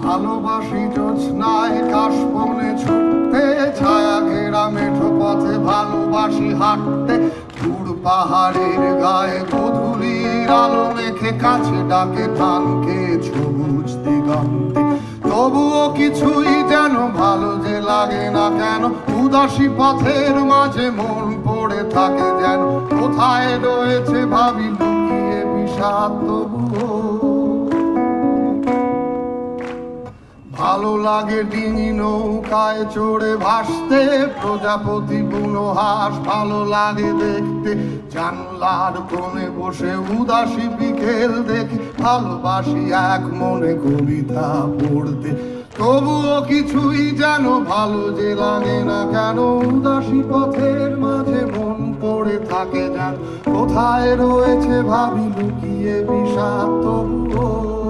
ভালোবাসি জ্যোৎস্নায় কাশবনে ছুটতে, ছায়া ঘেরা মেঠো পথে ভালোবাসি হাঁটতে। দূর পাহাড়ের গায়ে গোধূলির আলো মেখে কাছে ডাকে ধানকে সবুজ দিগন্তে। তবুও কিছুই যেন ভালো যে লাগে না কেন, উদাসী পথের মাঝে মন পড়ে থাকে যেন। কোথায় রয়েছে ভাবি লুকিয়ে বিষাদ তবুও। ভালো লাগে ডিঙি নৌকায় চড়ে ভাসতে, প্রজাপতি বুনো হাঁস ভালো লাগে দেখতে। জানলার কোণে বসে উদাসী বিকেল দেখে, ভালোবাসি এক মনে কবিতা পড়তে। তবুও কিছুই যেন ভালো যে লাগে না কেন, উদাসী পথের মাঝে মন পড়ে থাকে যেন। কোথায় রয়েছে ভাবি লুকিয়ে বিষাদ তবুও।